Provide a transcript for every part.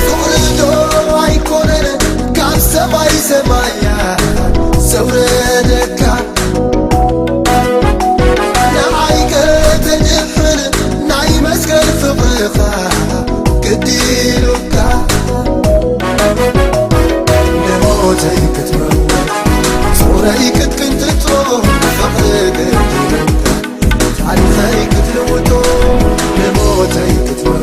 فقردو عيكونن كاب سماي سمايا سوردكا نعيك تجفن نعي مسكن فقرخا كديلوكا نموتي كتموت صوري كنت تروح فقرك كديلوكا تعرفي كتلوتو نموتي كتموت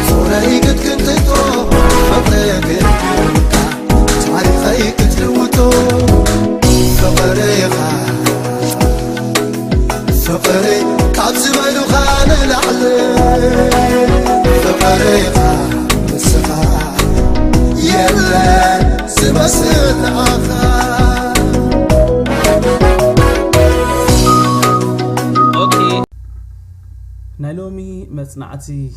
صوري كنت تروح فقرك كديلوكا تعرفي كتلوتو فقريخا فقري كابز بينو خان العلي فقريخا مسخا يلا سمسن آخا نالومي مصنعتي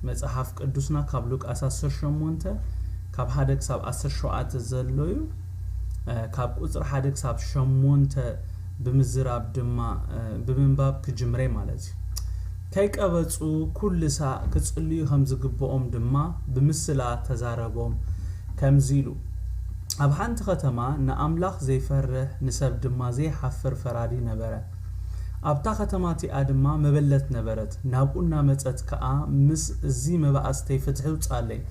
مصحف قدوسنا كابلوك أساس شمونته كاب حدك ساب أسر شوات زلويو كاب قصر حدك ساب شمونته بمزراب دما بمنباب كجمري مالتي كيك أبتسو كل ساعة كتصلي خمز قبوهم دما بمثلا تزاربهم كمزيلو أبحانت ختما نأملاخ زي فرح نسب دما زي حفر فرادي نبره أبتا ختماتي آدما مبلت نبرت نابقنا متأت كأ مس زي مبعستي فتحو تقالي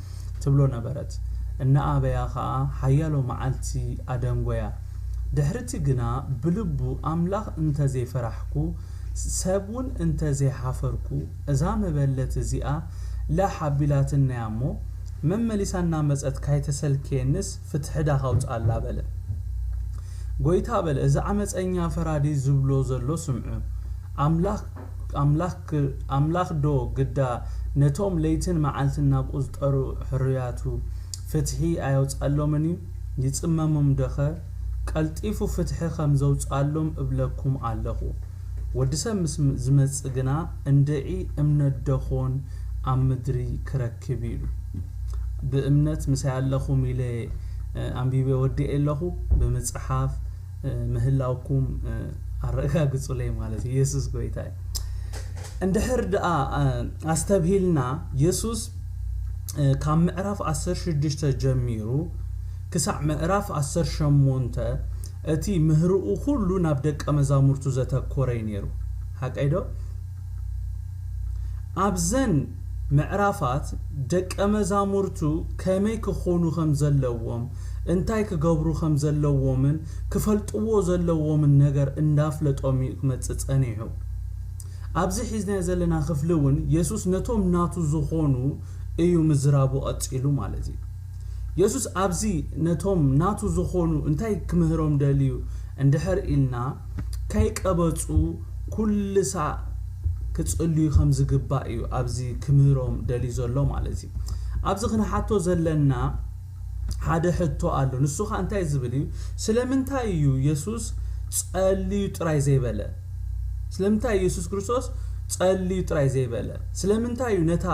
تبلو نبرت إن آبيا خاء حيالو معالتي آدم ويا دهرتي قنا بلبو أملاخ انت زي فرحكو سابون انت زي حفركو إذا مبلت زيئة لا حبيلات النعمو مما لسانا مزأت كاي تسلكينس فتح دا خوت الله بلا قويتا بلا إذا عمت أنيا فرادي زبلو زلو سمعو أملاخ دو قدا نتوم ليتن معالتنا بقصدرو حرياتو فتحي آيوت الله مني يتأممم دخل قلتيفو فتحي خمزوت اللهم ابلكم علهو ودسم زمز قنا اندعي امن الدخون عمدري كركبيلو بامنت مساء اللهو ميلي عمبيبي ودي اللهو بمصحف مهلاوكم الرقاق صلي مالتي يسوس قويتاي اندحر دقا استبهلنا يسوس كان معرف 16 جميرو كسع معرف 18 اتي مهرؤ كله نابدك امزامورتو زتكوري نيرو حق ايدو ابزن معرفات دك امزامورتو كمي كخونو خمزلووم انتاي كغبرو خمزلوومن كفلطو زلوومن ነገር እንዳፍለጦም ይመጽጸኔው አብዚ ሒዝና ዘለና ክፍልውን ኢየሱስ ነቶም ናቱ ዝኾኑ እዩ ምዝራቡ አጽኢሉ ማለት እዩ ኢየሱስ አብዚ ነቶም ናቱ ዝኾኑ እንታይ ክምህሮም ደልዩ እንድሕር ኢልና ከይቀበጹ ኩል ሳ ክጽልዩ ከም ዝግባእ እዩ አብዚ ክምህሮም ደልዩ ዘሎ ማለት እዩ አብዚ ክንሓቶ ዘለና ሓደ ሕቶ አሎ ንሱኻ እንታይ ዝብል እዩ ስለምንታይ እዩ ኢየሱስ ጸልዩ ጥራይ ዘይበለ ስለምንታይ ኢየሱስ ክርስቶስ ጸልዩ ጥራይ ዘይበለ ስለምንታይ እዩ ነታ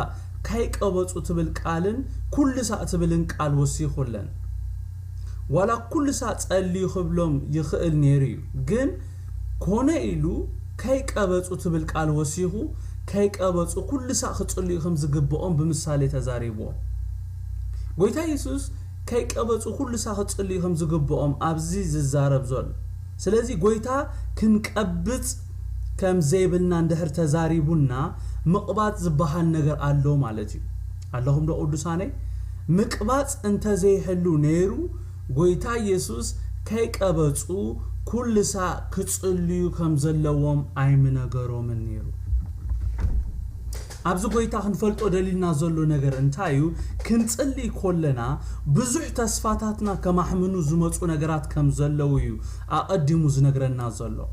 ከይቀበጹ ትብል ቃልን ኩል ሰዓት ትብልን ቃል ወሲኹለን ወላ ኩል ሰዓት ጸልዩ ክብሎም ይኽእል ነይሩ ግን ኮነ ኢሉ ከይቀበጹ ትብል ቃል ወሲኹ ከይቀበጹ ኩል ሰዓት ክጽልዩ ከም ዝግብኦም ብምሳሌ ተዛሪቦ ጎይታ ኢየሱስ ከይቀበጹ ኩል ሰዓት ክጽልዩ ከም ዝግብኦም አብዚ ዝዛረብ ዘሎ ስለዚ ጎይታ ክንቀብጽ ከም ዘይብልና እንድሕር ተዛሪቡና مقبات زبحان نجر الله مالتي اللهم ده قدسانه مقبات انت زي حلو نيرو قويتا يسوس كيك أبتسو كل ساعة كتصليو كم زلوهم أي من نجرو من نيرو أبزو قويتا خنفلت أدليلنا زلو نجر انتايو كنتصلي كلنا بزح تصفاتاتنا كمحمنو زمتو نجرات كم زلويو أقدمو زنجرنا زلو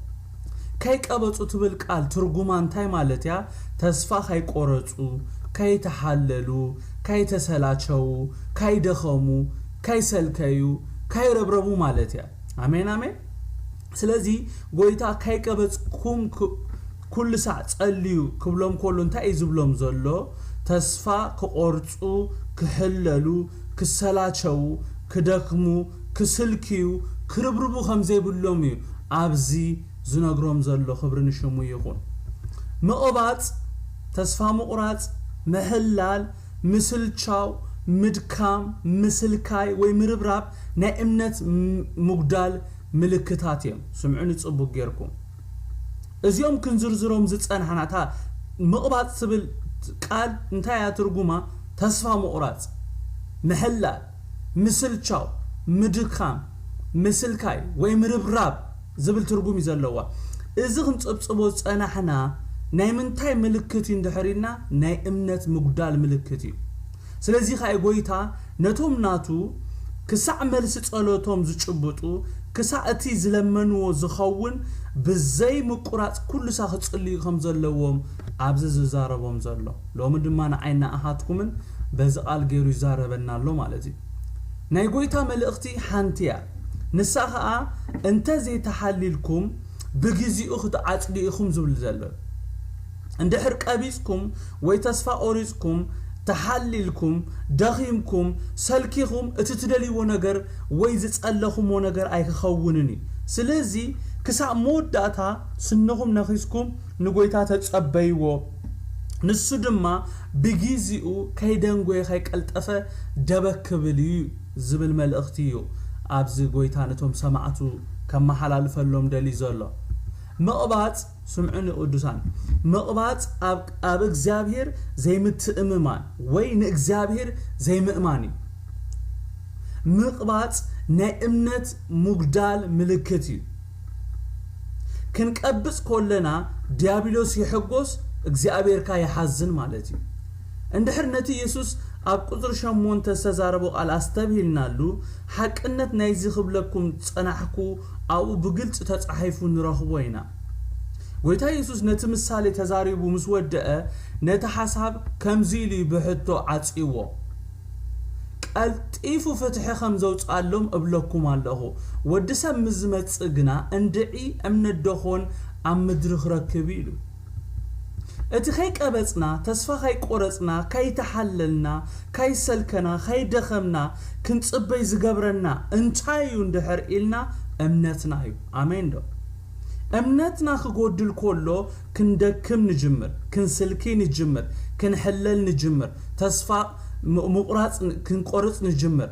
كيك أبتسو تبلك قال ترجمان تاي مالتيا تسفا خي قرصو كاي تحللو كاي تسلاچو كاي دخمو كاي سلكيو كاي ربربو مالتيا امين امين سلازي غويتا كاي قبصكم كل ساعه ጸልዩ كبلوم كلو انتاي زبلوم زلو تسفا كقرصو كحللو كسلاچو كدخمو كسلكيو كربربو خمزي بلومي ابزي زنغروم زلو خبرن شمو يكون مقبات تسفا مقرات محلال مسلچاو مدكام مسلكاي وي مربراب نا امنت مقدال ملكتاتيم سمعوني تصبو غيركم ازيوم كنزرزروم زصنحناتا مقبات سبل قال انتايا ترجمه تسفا مقراص محلال مسلچاو مدكام مسلكاي وي مربراب زبل ترجمي زلوا እዚ ክንጽብጽቦ ጸናሕና ናይ ምንታይ ምልክት እንድሕሪና ናይ እምነት ምጉዳል ምልክት እዩ ስለዚህ ኻይ ጎይታ ነቶም ናቱ ክሳዕ መልስ ጸሎቶም ዝጭብጡ ክሳዕ እቲ ዝለመንዎ ዝኸውን ብዘይ ምቁራጽ ኩሉ ሳ ክጽልዩ ከም ዘለዎም ኣብዚ ዝዛረቦም ዘሎ ሎሚ ድማ ንዓይና ኣሃትኩምን በዚ ቃል ገይሩ ይዛረበና ኣሎ ማለት እዩ ናይ ጎይታ መልእኽቲ ሓንቲያ ንሳኻ እንተ ዘይተሓሊልኩም بجزء أخذ عطليكم زول زلوا عند حرقابيسكم ويتصفى أوريسكم تحللكم دخيمكم سلكيكم اتتدلي ونجر ويزت اللهم ونجر أي خونني سلزي كسا مود داتا سنهم نخيسكم نقويتها تتقبيو نسدما بجزء كيدن قوي خيك التفا دبك بلي زبل ملأختيو أبز قويتانتهم سمعتو كما حلال فلوم دلي زلوا مقبات سمعوني قدسان مقبات أب إجزابير زي متأممان وين إجزابير زي مأماني مقبات نائمنت مقدال ملكتي كن كأبس كلنا ديابلوس يحقوس إجزابير كا يحزن مالتي عند حرنتي يسوس أب قدر شمون تسزاربو على أستبهلنا له حق أنت نايزي خبلكم تصنحكو أو بقلت تتصحيفون رهوينا ويتا يسوس نتمثالي تزاريبو مسودة نتحسب كمزيلي بحطو عطيوه التيفو فتحي خمزوت قالهم أبلكم الله ودسا مزمت سقنا اندعي أمن الدخون عم مدرخ ركبيلو اتخيك أبسنا تسفى خيك قرصنا كي تحللنا كي سلكنا كي دخمنا كنت صبي زقبرنا انتايو اندحر إلنا أمنتنا هيو آمين دو أمنتنا خقود الكولو كندكم نجمر كنسلكي نجمر كنحلل نجمر تسفى مقراص كنقرص نجمر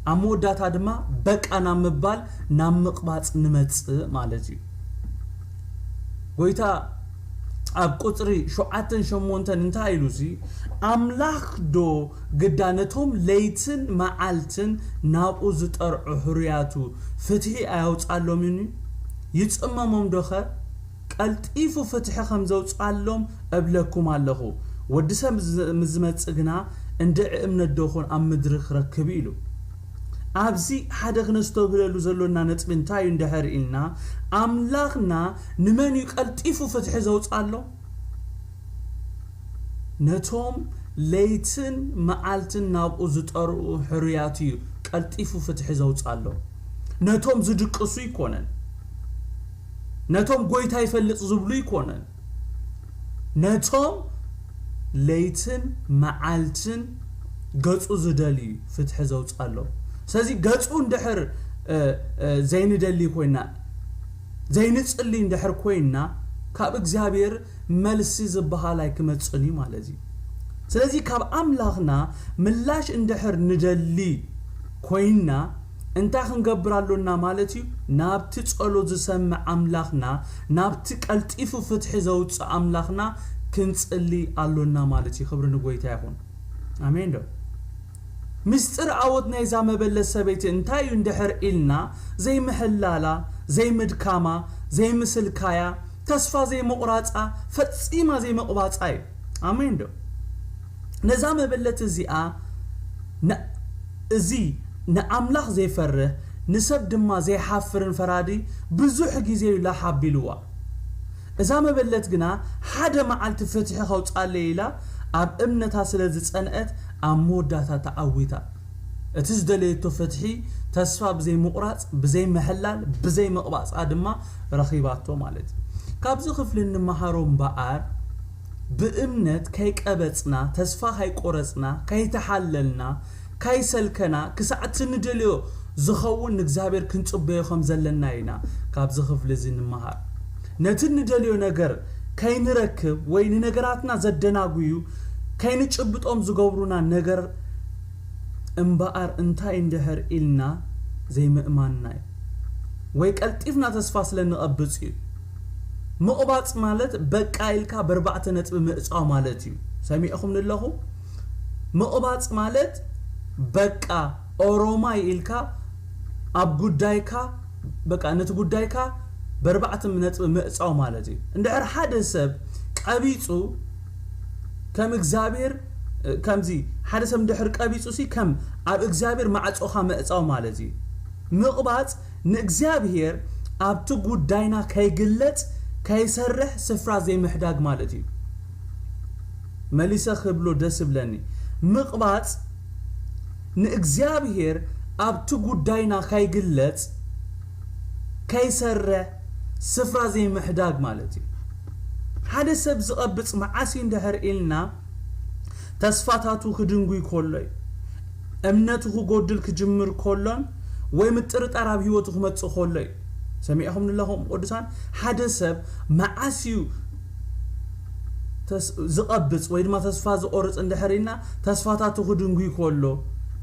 أمو داتا دما بك أنا مبال نام مقباط نمتس مالتي ويتا أب قطري شو عتن شمونتن انتهي لوسي أملاخ دو قدانتهم ليتن معالتن نابو زتر حرياتو فتحي أيوت قالوا مني يتأممهم دخل قلت إيفو فتحي خمزوت قالهم أبلكم علىه ودسا مزمت سقنا اندع من الدخون أم مدرخ ركبيلو أبزي حدا غنستوبلو زلونا نتبنتايو اندحر إلنا أملاخنا نمان يقلتيفو فتح زوج قالو نتوم ليتن معالتن نابو زتقرؤ حرياتيو قلتيفو فتح زوج قالو نتوم زدقسو يكونن نتوم قويتا يفلق زبلو يكونن نتوم ليتن معالتن قلتو زدالي فتح زوج قالو سازي قلتو اندحر زين دلي كوينا زين تصلي اندحر كوينا كاب اغزابير ملسي زبها لايك متصلي مالزي سلازي كاب املاخنا ملاش اندحر ندلي كوينا انتا خنقبرالونا مالتي نابت تصلو زسمع املاخنا نابت قلطيفو فتح زوج املاخنا كنصلي علونا مالتي خبرنا قويتا يكون امين دو مستر عودنا إذا ما بلس سبيت انتايو اندحر إلنا زي محلالا زي مدكاما زي مسلكايا تسفى زي مقراطا فتسيما زي مقباطاي آمين دو نزا ما بلت زي نأملاخ زي فره نسب دما زي حافرن فرادي بزوح جيزي لا حابيلوا إذا ما بلت قنا حدا معالت فتحي خوت قاليلا أب امنتها سلازت أنقت أموداتا تعويتا اتزدليتو فتحي تسفى بزي مقراط بزي محلال بزي مقباص ادما رخيباتو مالت كابزو خفلن مهاروم بقار بامنت كاي قبصنا تسفى هاي قرصنا كاي تحللنا كاي سلكنا كسعت ندليو زخون እግዚአብሔር ክንጽበየኹም ዘለና ኢና ካብዚ خفل زين مهار نتن ندليو ነገር كاي نركب ወይ ነገራትና ዘደናጉዩ كاين ጭብጦም ዝገብሩና ነገር እምባአር እንታይ እንድሕር ኢልና ዘይምእማንና ወይ ቀልጢፍና ተስፋ ስለንቐብጽ እዩ ምቕባጽ ማለት በቃ ኢልካ በርባዕተ ነጥብ ምዕጻው ማለት እዩ ሰሚዕኹም ንለኹ ምቕባጽ ማለት በቃ ኦሮማይ ኢልካ ኣብ ጉዳይካ በቃ ነቲ ጉዳይካ በርባዕተ ነጥብ ምዕጻው ማለት እዩ እንድሕር ሓደ ሰብ ቀቢጹ ከም እግዚአብሔር ከምዚ ሓደ ሰብ እንድሕር ቀቢጹ ሲ ከም ኣብ እግዚአብሔር ማዕጾኻ ምዕጻው ማለት እዩ ምቕባጽ ንእግዚአብሔር ኣብቲ ጉዳይና ከይግለጽ ከይሰርሕ ስፍራ ዘይምሕዳግ ማለት እዩ መሊሰ ክብሎ ደስ ብለኒ ምቕባጽ ንእግዚአብሔር ኣብቲ ጉዳይና ከይግለጽ ከይሰርሕ ስፍራ ዘይምሕዳግ ማለት እዩ ሓደ ሰብ ዝቐብጽ መዓሲ እንድሕር ኢልና ተስፋታቱ ክድንጉ ይኮሎ እምነቱ ክጎድል ክጅምር ኮሎን ወይ ምጥርጣር ኣብ ህይወቱ ክመጽእ ኮሎ ሰሚዕኹም ንለኹም ቅዱሳን ሓደ ሰብ መዓሲዩ ዝቐብጽ ወይ ድማ ተስፋ ዝቆርጽ እንድሕር ኢልና ተስፋታቱ ክድንጉ ይኮሎ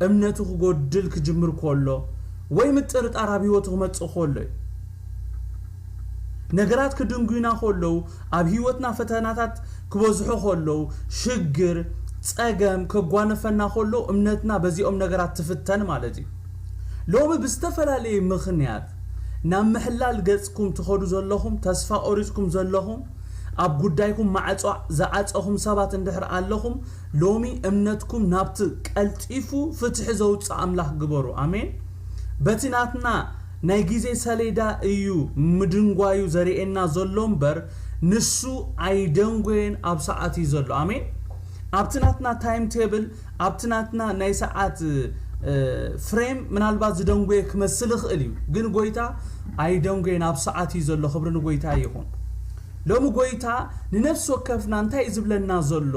እምነቱ ክጎድል ክጅምር ኮሎ ወይ ምጥርጣር ኣብ ህይወቱ ክመጽእ ኮሎ ነገራት ክድንጉና ኮሎ ኣብ ህይወትና ፈተናታት ክበዝሑ ኮሎ ሽግር ጸገም ክጓነፈና ኮሎ እምነትና በዚኦም ነገራት ትፍተን ማለት እዩ ሎሚ ብዝተፈላለየ ምኽንያት ናብ ምሕላል ገጽኩም ትኸዱ ዘለኹም ተስፋ ቆሪጽኩም ዘለኹም ኣብ ጉዳይኩም ማዕጾ ዝዓጸኹም ሰባት እንድሕር ኣለኹም ሎሚ እምነትኩም ናብቲ ቀልጢፉ ፍትሕ ዘውጽእ ኣምላኽ ግበሩ ኣሜን በቲናትና ናይ ግዜ ሰሌዳ እዩ ምድንጓዩ ዘሪኤና ዘሎ እምበር ንሱ ኣይደንጎየን ኣብ ሰዓት እዩ ዘሎ ኣሜን ኣብትናትና ታይም ቴብል ኣብትናትና ናይ ሰዓት ፍሬም ምናልባት ዝደንጎየ ክመስል ይኽእል እዩ ግን ጎይታ ኣይደንጎየን ኣብ ሰዓት እዩ ዘሎ ክብሪ ንጎይታ ይኹን ሎሚ ጎይታ ንነፍስ ወከፍና እንታይ ዝብለና ዘሎ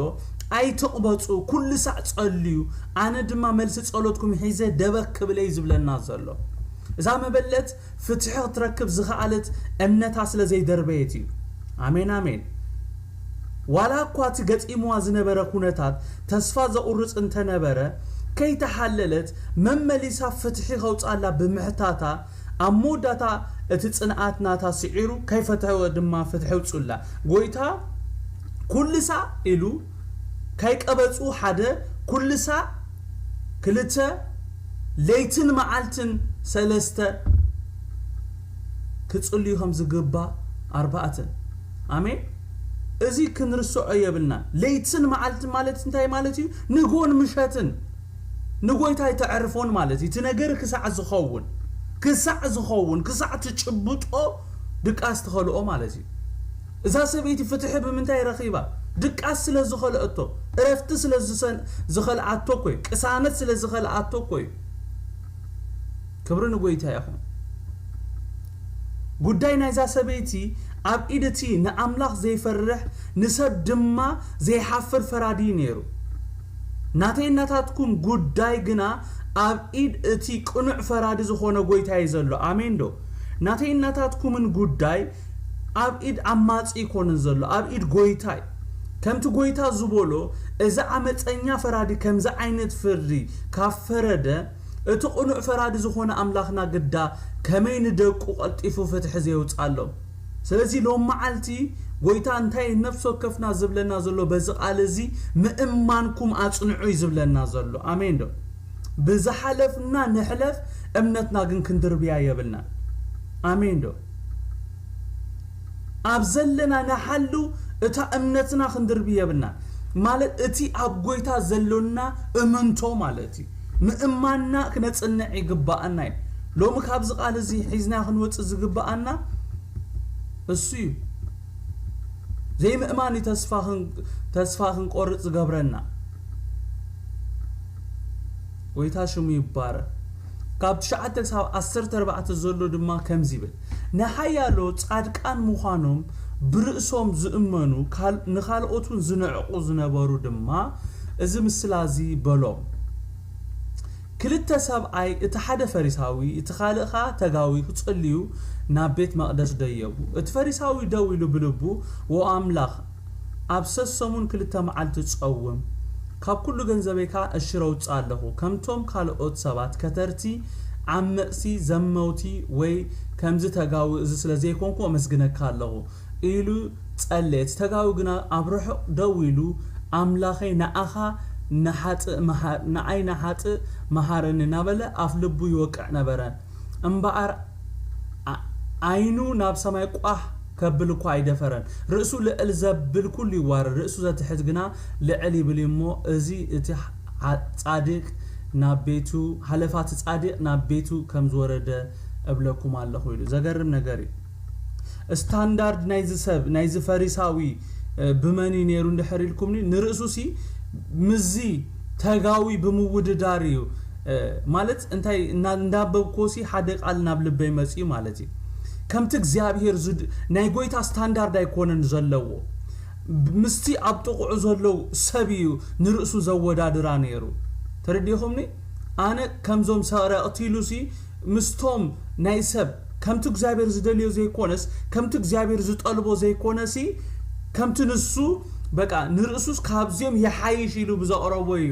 ኣይትቕበጹ ኩሉ ሰዕ ጸልዩ ኣነ ድማ መልሲ ጸሎትኩም ሒዘ ደበክ ብለይ ዝብለና ዘሎ እዛ መበለት ፍትሕ ክትረክብ ዝኽኣለት እምነታ ስለ ዘይደርበየት እዩ ኣሜን ኣሜን ዋላ እኳ ትገጢምዋ ዝነበረ ኩነታት ተስፋ ዘቑርጽ እንተነበረ ከይተሓለለት መመሊሳ ፍትሒ ከውጻላ ብምሕታታ ኣብ ሞዳታ እቲ ጽንዓት ናታ ስዒሩ ከይፈትሐ ድማ ፍትሒ ውጽላ ጎይታ ኩልሳ ኢሉ ከይቀበጹ ሓደ ኩልሳ ክልተ ለይትን መዓልትን ሰለስተ ክጽልዩ ከም ዝግባእ ኣርባዕተ ኣሜን እዚ ክንርስዖ የብልና ለይትን መዓልትን ማለት እንታይ ማለት እዩ ንጎን ምሸትን ንጎይታ ይተዕርፎን ማለት እዩ እቲ ነገር ክሳዕ ዝኸውን ክሳዕ ትጭብጦ ድቃስ ትኸልኦ ማለት እዩ እዛ ሰበይቲ ፍትሒ ብምንታይ ረኺባ ድቃስ ስለ ዝኸልአቶ እረፍቲ ስለ ዝኸልአቶ ኮይ ቅሳነት ስለ ዝኸልአቶ ኮይ ክብሪ ንጎይታ ይኹን ጉዳይ ናይዛ ሰበይቲ ኣብ ኢድቲ ንኣምላኽ ዘይፈርሕ ንሰብ ድማ ዘይሓፍር ፈራዲ ነይሩ ናተይናታትኩም ጉዳይ ግና ኣብ ኢድ እቲ ቅኑዕ ፈራዲ ዝኾነ ጎይታ እዩ ዘሎ ኣሜን ዶ ናተይናታትኩምን ጉዳይ ኣብ ኢድ ኣማጺ ይኮንን ዘሎ ኣብ ኢድ ጎይታ ከምቲ ጎይታ ዝበሎ እዚ ዓመፀኛ ፈራዲ ከምዚ ዓይነት ፍርዲ ካብ ፈረደ እቲ ቅኑዕ ፈራዲ ዝኾነ ኣምላኽና ግዳ ከመይ ንደቁ ቀልጢፉ ፍትሒ ዘውጻሎም ስለዚ ሎም መዓልቲ ጎይታ እንታይ ነፍስ ወከፍና ዝብለና ዘሎ በዚ ቃል እዚ ምእማንኩም ኣጽንዑ ይዝብለና ዘሎ ኣሜን ዶ ብዝሓለፍና ንሕለፍ እምነትና ግን ክንድርብያ የብልና ኣሜን ዶ ኣብ ዘለና ንሓሉ እታ እምነትና ክንድርብያ የብልና ማለት እቲ ኣብ ጎይታ ዘሎና እምንቶ ማለት እዩ ምእማንና ክነጽንዕ ይግባአና ሎሚ ካብዚ ቃል እዚ ሒዝና ክንወጽእ ዝግባአና እሱ እዩ ዘይምእማን ተስፋ ክንቆርጽ ዝገብረና ጎይታ ሽሙ ይባረክ ካብ 9 ሳብ 14 ዘሎ ድማ ከምዚ ይብል ንሓያሎ ጻድቃን ምዃኖም ብርእሶም ዝእመኑ ንኻልኦቱን ዝነዕቁ ዝነበሩ ድማ እዚ ምስላዚ በሎም ክልተ ሰብኣይ እቲ ሓደ ፈሪሳዊ እቲ ካልእኻ ተጋዊ ክጽልዩ ናብ ቤት መቕደስ ደየቡ እቲ ፈሪሳዊ ደው ኢሉ ብልቡ ወአምላኽ ኣብ ሰሰሙን ክልተ መዓልቲ ጸውም ካብ ኩሉ ገንዘበይካ እሽረው ጻለኹ ከምቶም ካልኦት ሰባት ከተርቲ ዓመቕሲ ዘመውቲ ወይ ከምዚ ተጋው እዚ ስለዘይኮንኩ መስግነካ ኣለኹ ኢሉ ጸለየት ተጋው ግና ኣብርሑ ደው ኢሉ ኣምላኸይ ንኣኻ ንዓይ መሃረኒ ናበለ ኣፍ ልቡ ይወቅዕ ነበረ እምበኣር ዓይኑ ናብ ሰማይ ቋህ ከብልኩ ኣይደፈረን ርእሱ ልዕል ዘብል ኩሉ ይዋረድ ርእሱ ዘትሕት ግና ልዕል ይብል እሞ እዚ እቲ ጻድቅ ናብ ቤቱ ሓለፋት ጻድቅ ናብ ቤቱ ከም ዝወረደ እብለኩም ኣለኹ ኢሉ ዘገርም ነገር ስታንዳርድ ናይዚ ፈሪሳዊ ብመኒ ነይሩ እንድሕሪልኩምኒ ንርእሱሲ ምዚ ተጋዊ ብምውድዳር እዩ ማለት እንታይ እንዳበብኮሲ ሓደ ቃል ናብ ልበይ መጽ ማለት እዩ ከምቲ እግዚአብሔር ናይ ጎይታ ስታንዳርድ ኣይኮነን ዘለዎ ምስቲ ኣብ ጥቕዑ ዘለው ሰብ እዩ ንርእሱ ዘወዳድራ ነይሩ ተረዲኹምኒ ኣነ ከምዞም ሰረቕቲሉሲ ምስቶም ናይ ሰብ ከምቲ እግዚአብሔር ዝደልዮ ዘይኮነስ ከምቲ እግዚአብሔር ዝጠልቦ ዘይኮነሲ ከምቲ ንሱ በቃ ንርእሱስ ካብዚኦም ይሓይሽ ኢሉ ብዘቕረቦ እዩ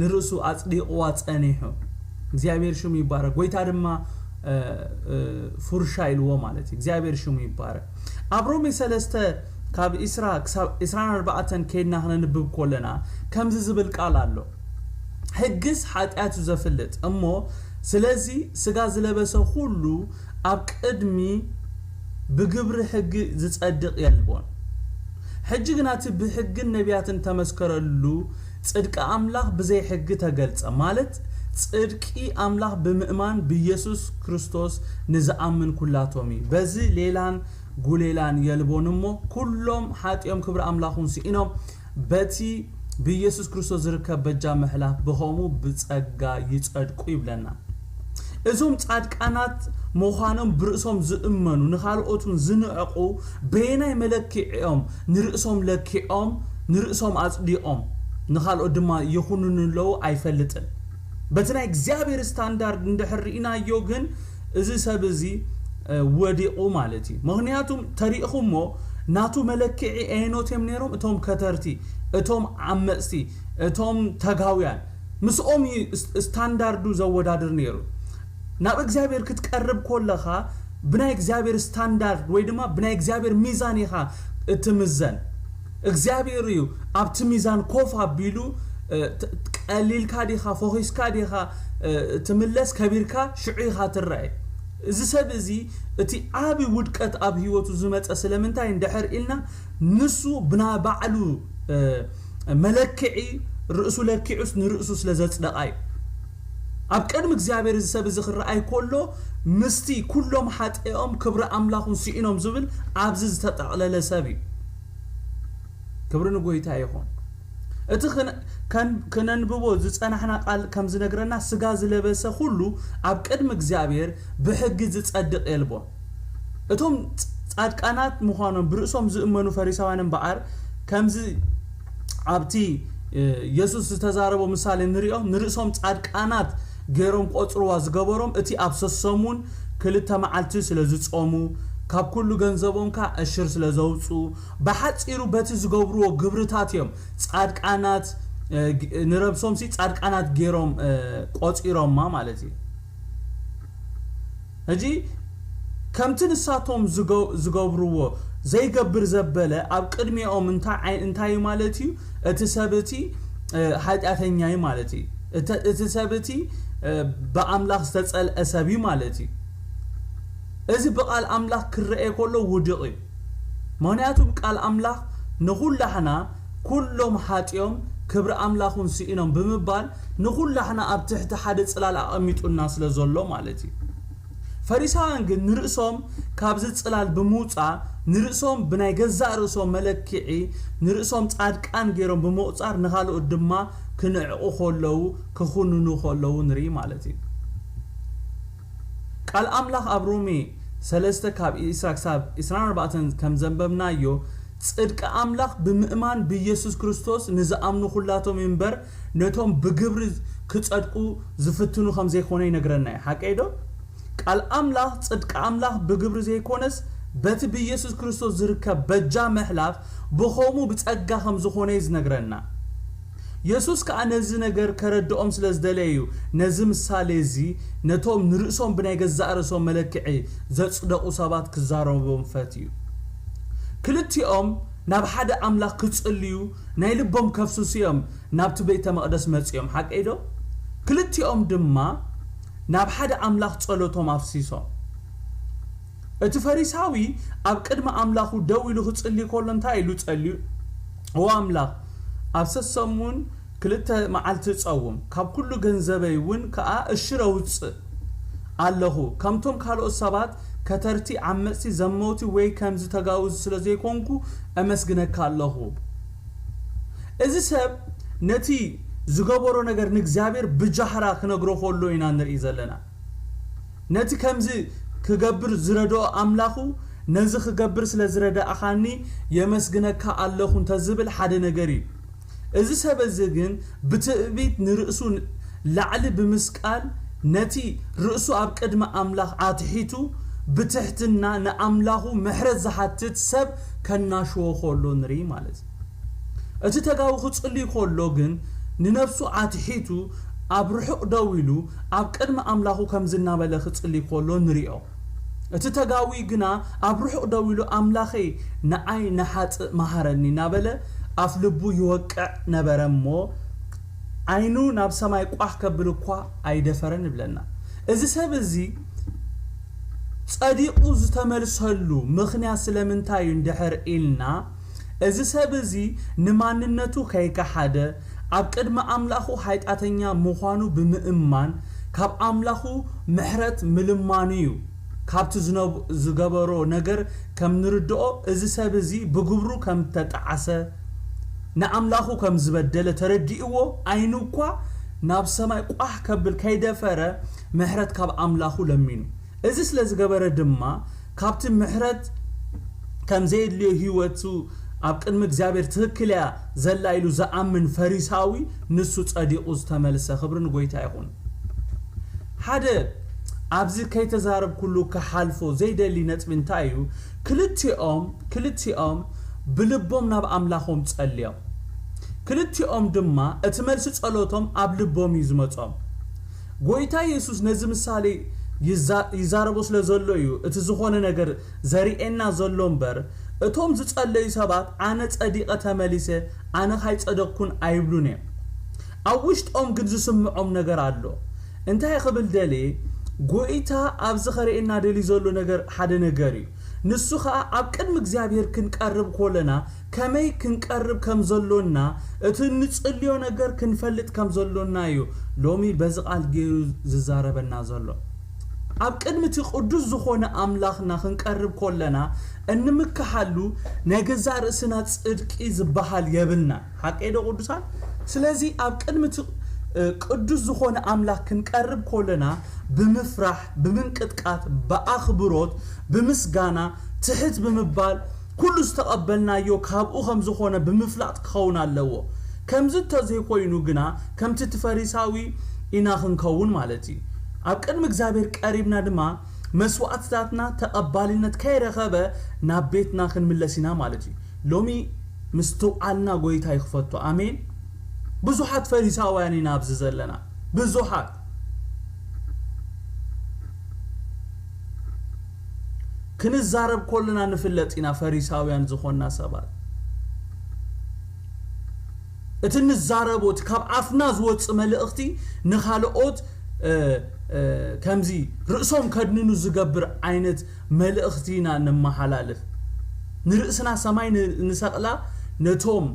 ንርእሱ ኣጽዲቕዋ ጸኒሑ እግዚአብሔር ሽሙ ይባረክ ጎይታ ድማ ፉርሻ ኢልዎ ማለት እግዚአብሔር ሽሙ ይባረክ ኣብ ሮሜ 3 ካብ 24 ከይድና ክንንብብ ኮለና ከምዚ ዝብል ቃል ኣሎ ሕግስ ኃጢአቱ ዘፍልጥ እሞ ስለዚ ስጋ ዝለበሰ ሁሉ ኣብ ቅድሚ ብግብሪ ሕግ ዝጸድቕ የልቦን ሕጂ ግናቲ ብሕግን ነቢያትን ተመስከረሉ ጽድቂ አምላኽ ብዘይ ሕግ ተገልጸ ማለት ጽድቂ አምላኽ ብምእማን በኢየሱስ ክርስቶስ ንዝኣምን ኩላቶሚ በዚ ሌላን ጉሌላን የልቦንሞ ኩሎም ኃጢኦም ክብር አምላኹን ሲኢኖም በቲ በኢየሱስ ክርስቶስ ዝርከብ በጃ መሕላፍ በሆሙ ብጸጋ ይጸድቁ ይብለና እዞም ጻድቃናት ሞኻኖም ብርእሶም ዝእመኑ ንኻልኦቱን ዝንዕቁ በየናይ መለክዕኦም ንርእሶም ለክዕኦም ንርእሶም አጽዲኦም ንኻልኦት ድማ ይኹኑንለው አይፈልጥን በትናይ እግዚአብሔር ስታንዳርድ እንድሕሪናዮ ግን እዚ ሰብ እዚ ወዲቁ ማለት እዩ ምክንያቱም ተሪእኹሞ ናቱ መለክዒ አይኖቴም ነይሮም እቶም ከተርቲ እቶም ዓመጽቲ እቶም ተጋውያን ምስኦም ስታንዳርዱ ዘወዳድር ነይሩ ናብ እግዚአብሔር ክትቀርብ ኮለኻ ብናይ እግዚአብሔር ስታንዳርድ ወይ ድማ ብናይ እግዚአብሔር ሚዛን ኢኻ እትምዘን እግዚአብሔር እዩ ኣብቲ ሚዛን ኮፍ አቢሉ ቀሊልካ ዲኻ ፎኺስካ ዲኻ ትምለስ ከቢርካ ሽዑይኻ ትረአይ እዚ ሰብ እዚ እቲ ዓቢ ውድቀት ኣብ ህይወቱ ዝመጸ ስለምንታይ እንድሕር ኢልና ንሱ ብና ባዕሉ መለክዒ ርእሱ ለክዑስ ንርእሱ ስለዘጽደቃይ ኣብ ቀድሚ እግዚአብሔር እዚ ሰብ እዚ ክረአይ ኮሎ ምስቲ ኩሎም ኃጢኦም ክብሪ አምላኹን ሲኢኖም ዝብል ኣብዚ ዝተጠቕለለ ሰብ እዩ ክብሪ ንጎይታ ይኹን እቲ ከነንብቦ ዝጸናሕና ቃል ከም ዝነግረና ስጋ ዝለበሰ ሁሉ ኣብ ቀድሚ እግዚአብሔር ብሕግ ዝጸድቕ የልቦ እቶም ጻድቃናት ምዃኖም ብርእሶም ዝእመኑ ፈሪሳውያን በዓር ከምዚ ኣብቲ ኢየሱስ ዝተዛረቦ ምሳሌ ንርእሶም ጻድቃናት ገይሮም ቆጽርዋ ዝገበሮም እቲ ኣብሰሰሙን ክልተ መዓልቲ ስለዝጾሙ ካብ ኩሉ ገንዘቦምካ እሽር ስለዘውጹ በሐጺሩ በቲ ዝገብርዎ ግብርታት እዮም ጻድቃናት ንረብሶም ሲ ጻድቃናት ገይሮም ቆጽሮማ ማለት እዩ እጂ ከምቲ ንሳቶም ዝገብርዎ ዘይገብር ዘበለ ኣብ ቅድሚኦም እንታይ ማለት እዩ እቲ ሰብቲ ኃጢአተኛይ ማለት እዩ እቲ ሰብቲ በአምላኽ ዝተጸልአ ሰብ ማለት እዩ እዚ በቃል አምላኽ ክረአ ኮሎ ውድቕ እዩ ምክንያቱም ቃል አምላኽ ንኹላሕና ኩሎም ኃጢኦም ክብሪ አምላኹን ሲኢኖም ብምባል ንኹላሕና ኣብ ትሕቲ ሓደ ጽላል ኣቐሚጡና ስለዘሎ ማለት እዩ ፈሪሳውያን ግን ንርእሶም ካብዚ ጽላል ብምውጻእ ንርእሶም ብናይ ገዛእ ርእሶም መለክዒ ንርእሶም ጻድቃን ገይሮም ብምውጻር ንኻልኦት ድማ ክንዕቁ ኮለው ክኹንኑ ኮለው ንርኢ ማለት እዩ ቃል አምላኽ ኣብ ሮሜ 3 ካብ 24 ከም ዘንበብናዮ ጽድቂ አምላኽ ብምእማን በኢየሱስ ክርስቶስ ንዝኣምኑ ኩላቶም እምበር ነቶም ብግብሪ ክጸድቁ ዝፍትኑ ከም ዘይኮነ ይነግረና ሓቀይዶ ቃል አምላኽ ጽድቂ አምላኽ ብግብሪ ዘይኮነስ በቲ በኢየሱስ ክርስቶስ ዝርከብ በጃ መሕላፍ ብኾሙ ብጸጋ ከም ዝኾነ ይዝነግረና ኢየሱስ ከአነዚ ነገር ከረድኦም ስለዝደለዩ ነዚ ምሳሌ እዚ ነቶም ንርእሶም ብናይ ገዛእርሶም መለክዒ ዘጽደቁ ሰባት ክዛረቦም ፈትዩ ክልቲኦም ናብ ሓደ ኣምላኽ ክጽልዩ ናይ ልቦም ከፍሱስዮም ናብቲ ቤተ መቕደስ መጽዮም ሓቀይዶ ክልቲኦም ድማ ናብ ሓደ ኣምላኽ ጸሎቶም ኣፍሲሶም እቲ ፈሪሳዊ ኣብ ቅድመ ኣምላኹ ደው ኢሉ ክጽልይ ከሎ እንታይ ኢሉ ጸልዩ ኦ ኣምላኽ ኣብ ሰሙን ክልተ መዓልቲ ጸውም ካብ ኩሉ ገንዘበይ እውን ከኣ እሽረ ውፅእ ኣለኹ ከምቶም ካልኦት ሰባት ከተርቲ ዓመጽቲ ዘመውቲ ወይ ከምዚ ተጋውዝ ስለዘይኮንኩ ኣመስግነካ ኣለኹ እዚ ሰብ ነቲ ዝገበሮ ነገር ንእግዚአብሔር ብጃህራ ክነግሮ ከሎ ኢና ንርኢ ዘለና ነቲ ከምዚ ክገብር ዝረዶ ኣምላኹ ነዚ ክገብር ስለ ዝረዳእኻኒ የመስግነካ ኣለኹ እንተዝብል ሓደ ነገር እዩ እዚ ሰብ እዚ ግን ብትዕቢት ንርእሱ ላዕሊ ብምስቃል ነቲ ርእሱ ኣብ ቅድመ ኣምላኽ ኣትሒቱ ብትሕትና ንኣምላኹ ምሕረት ዝሓትት ሰብ ከናሽዎ ከሎ ንርኢ ማለት እቲ ተጋዊ ክጽልይ ከሎ ግን ንነፍሱ ኣትሒቱ ኣብ ርሑቕ ደው ኢሉ ኣብ ቅድመ ኣምላኹ ከም ዝናበለ ክጽልይ ከሎ ንሪኦ እቲ ተጋዊ ግና ኣብ ርሑቕ ደው ኢሉ ኣምላኸ ንኣይ ንሓጥእ መሃረኒ ናበለ ኣፍ ልቡ ይወቅዕ ነበረ እሞ ዓይኑ ናብ ሰማይ ቋሕ ከብል እኳ ኣይደፈረን ይብለና እዚ ሰብ እዚ ጸዲቁ ዝተመልሰሉ ምኽንያት ስለምንታይ እንድሕር ኢልና እዚ ሰብ እዚ ንማንነቱ ከይከሓደ ኣብ ቅድመ ኣምላኹ ሃይጣተኛ ምዃኑ ብምእማን ካብ ኣምላኹ ምሕረት ምልማኑ እዩ ካብቲ ዝገበሮ ነገር ከም ንርድኦ እዚ ሰብ እዚ ብግብሩ ከም ተጣዓሰ ንኣምላኹ ከም ዝበደለ ተረዲእዎ ዓይኑ እኳ ናብ ሰማይ ቋሕ ከብል ከይደፈረ ምሕረት ካብ ኣምላኹ ለሚኑ እዚ ስለ ዝገበረ ድማ ካብቲ ምሕረት ከም ዘይድልዮ ህይወቱ ኣብ ቅድሚ እግዚአብሔር ትክክል እያ ዘላ ኢሉ ዝኣምን ፈሪሳዊ ንሱ ጸዲቁ ዝተመልሰ ክብርን ጎይታ ይኹን ሓደ ኣብዚ ከይተዛረብ ኩሉ ከሓልፎ ዘይደሊ ነጥቢ እንታይ እዩ ክልቲኦም ብልቦም ናብ ኣምላኾም ጸልዮም ክልቲኦም ድማ እቲ መልሲ ጸሎቶም ኣብ ልቦም እዩ ዝመጾም ጎይታ ኢየሱስ ነዚ ምሳሌ ይዛረቦ ስለ ዘሎ እዩ እቲ ዝኾነ ነገር ዘሪኤና ዘሎ እምበር እቶም ዝጸለዩ ሰባት ኣነ ጸዲቐ ተመሊሰ ኣነ ካይጸደቅኩን ኣይብሉን እዮም ኣብ ውሽጦም ግን ዝስምዖም ነገር ኣሎ እንታይ ክብል ደሊ ጎይታ ኣብ ዝኸሪኤና ደሊ ዘሎ ነገር ሓደ ነገር እዩ ንሱ ኸኣ ኣብ ቅድሚ እግዚአብሔር ክንቀርብ ኮለና ከመይ ክንቀርብ ከም ዘሎና እቲ ንጽልዮ ነገር ክንፈልጥ ከም ዘሎና እዩ ሎሚ በዚ ቃል ገይሩ ዝዛረበና ዘሎ ኣብ ቅድሚቲ ቅዱስ ዝኾነ ኣምላኽና ክንቀርብ ኮለና እንምክሓሉ ነገዛ ርእስና ጽድቂ ዝበሃል የብልና ሓቀይዶ ቅዱሳን ስለዚ ኣብ ቅድሚቲ ቅዱስ ዝኾነ ኣምላኽ ክንቀርብ ኮለና ብምፍራሕ ብምንቅጥቃት በኣኽብሮት ብምስጋና ትሕት ብምባል ኩሉ ዝተቐበልናዮ ካብኡ ከም ዝኾነ ብምፍላጥ ክኸውን ኣለዎ ከምዚ ተዘይኮይኑ ግና ከምቲ ፈሪሳዊ ኢና ክንከውን ማለት እዩ ኣብ ቅድሚ እግዚአብሔር ቀሪብና ድማ መስዋዕትታትና ተቐባልነት ከይረኸበ ናብ ቤትና ክንምለስ ኢና ማለት እዩ ሎሚ ምስትውዓልና ጎይታ ይኽፈቶ ኣሜን ብዙሓት ፈሪሳውያን ኢና ኣብዚ ዘለና ብዙሓት ክንዛረብ ኮለና ንፍለጥ ኢና ፈሪሳውያን ዝኾንና ሰባት እቲ ንዛረቦት ካብ ኣፍና ዝወፅእ መልእኽቲ ንኻልኦት ከምዚ ርእሶም ከድንኑ ዝገብር ዓይነት መልእኽቲ ኢና ንመሓላለፍ ንርእስና ሰማይ ንሰቕላ ነቶም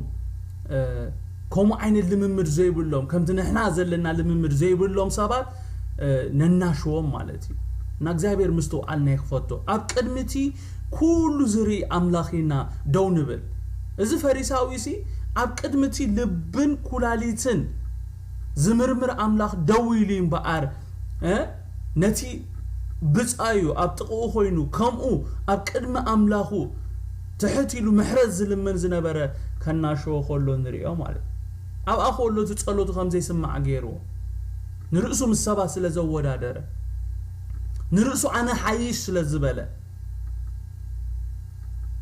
ከምኡ ዓይነት ልምምድ ዘይብሎም ከምቲ ንሕና ዘለና ልምምድ ዘይብሎም ሰባት ነናሽዎም ማለት እዩ እና እግዚአብሔር ምስትውዓልና ይኽፈቶ ኣብ ቅድሚቲ ኩሉ ዝርኢ ኣምላኺና ደው ንብል እዚ ፈሪሳዊ ሲ ኣብ ቅድሚቲ ልብን ኩላሊትን ዝምርምር ኣምላኽ ደው ኢሉ እምበኣር ነቲ ብጻዩ ኣብ ጥቕኡ ኮይኑ ከምኡ ኣብ ቅድሚ ኣምላኹ ትሕት ኢሉ ምሕረት ዝልምን ዝነበረ ከናሽዎ ከሎ ንሪኦ ማለት ኣብ ኣኸሎ ዝጸሎቱ ከም ዘይስማዕ ገይርዎ ንርእሱ ምስ ሰባት ስለ ዘወዳደረ ንርእሱ ኣነ ሓይሽ ስለ ዝበለ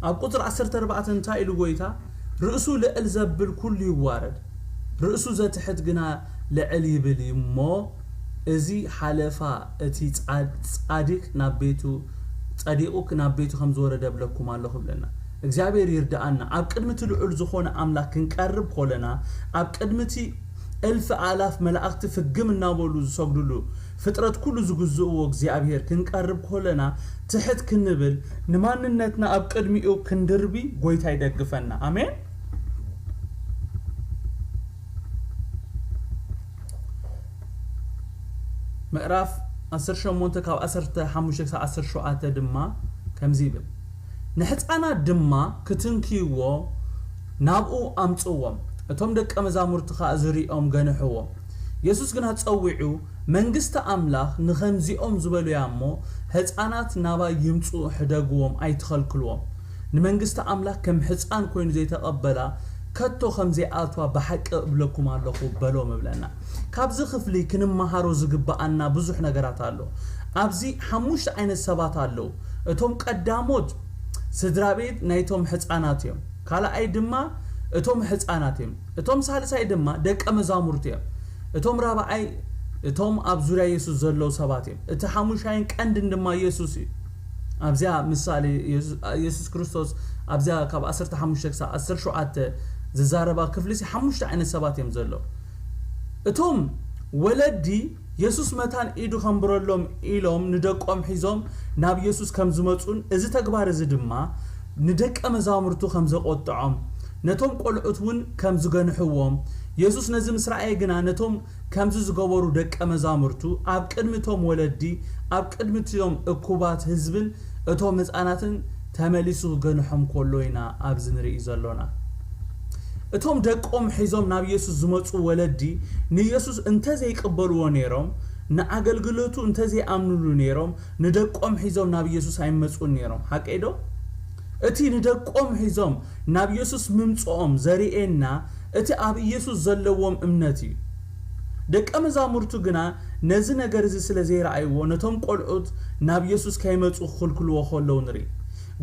ኣብ ቁጥር 14 እንታይ ኢሉ ጎይታ ርእሱ ልዕል ዘብል ኩሉ ይዋረድ رئسو زتحت جنا لعلي بلي مو ازي حلفا اتي صادق نابيتو صديقك نابيتو خمز ورد بلكم الله خبلنا እግዚአብሔር ይርዳአና አብ ቅድምቲ ልዑል ዝኾነ አምላክ ክንቀርብ ኮለና አብ ቅድምቲ እልፍ አላፍ መላእክት ፍግም እናበሉ ዝሰግዱሉ ፍጥረት ኩሉ ዝግዝኡ እግዚአብሔር ክንቀርብ ኮለና ትሕት ክንብል ንማንነትና አብ ቅድሚኡ ክንድርቢ ጎይታ ይደግፈና አሜን ምዕራፍ 18 ካብ 15 17 ድማ ከምዚ ይብል نحطانا دما كتنكيو نابو امصوم اتوم دق مزامورت خا زريኦም ገነሕዎ ኢየሱስ ግን አጽውዑ መንግስት አምላክ ንኸምዚኦም ዝበሉ ያሞ ህፃናት ናባ ይምጹ ሕደግዎም አይትኸልክልዎም ንመንግስት አምላክ ከም ህፃን ኮይኑ ዘይተቀበላ ከቶ ከምዚአትዋ በሐቅ ብለኩም አለኹ በሎም ብለና ካብዚ ክፍሊ ክንማሃሮ ዝግባአና ብዙሕ ነገራት አሎ ኣብዚ ሓሙሽተ ዓይነት ሰባት አሎ እቶም ቀዳሞት ስድራቤት ናይቶም ህፃናት እዮም ካልአይ ድማ እቶም ህፃናት እዮም እቶም ሳልሳይ ድማ ደቀ መዛሙርት እዮም እቶም ራብዓይ እቶም ኣብ ዙርያ ኢየሱስ ዘለው ሰባት እዮም እቲ ሓሙሻይን ቀንድ ድማ ኢየሱስ እዩ ኣብዚያ ምሳሌ ኢየሱስ ክርስቶስ ኣብዚያ ካብ 15 17 ዝዛረባ ክፍሊ ሓሙሽተ ዓይነት ሰባት እዮም ዘለው እቶም ወለዲ ኢየሱስ መታን ኢዱ ከምብረሎም ኢሎም ንደቆም ሒዞም ናብ ኢየሱስ ከም ዝመጹን እዚ ተግባር እዚ ድማ ንደቀ መዛሙርቱ ከም ዘቆጥዖም ነቶም ቆልዑትን ከም ዝገንሕዎም ኢየሱስ ነዚ ምስራኤ ግና ነቶም ከም ዝገበሩ ደቀ መዛሙርቱ ኣብ ቅድሚቶም ወለዲ ኣብ ቅድሚቶም እኩባት ህዝብን እቶም ህፃናትን ተመሊሱ ገንሖም ኮሎይና ኣብ ዝንርኢ ዘሎና እቶም ደቆም ሒዞም ናብ ኢየሱስ ዝመጹ ወለዲ ንኢየሱስ እንተዘይ ይቅበልዎ ነይሮም ንአገልግሎቱ እንተዘይ አምኑሉ ነይሮም ንደቆም ሒዞም ናብ ኢየሱስ አይመጹን ነይሮም ሐቀይዶ እቲ ንደቆም ሒዞም ናብ ኢየሱስ ምምጾኦም ዘሪኤና እቲ ኣብ ኢየሱስ ዘለዎም እምነት እዩ ደቀ መዛሙርቱ ግና ነዚ ነገር እዚ ስለ ዘይራእይዎ ነቶም ቆልዑት ናብ ኢየሱስ ከይመጹ ክልክልዎ ኾለው ንሪ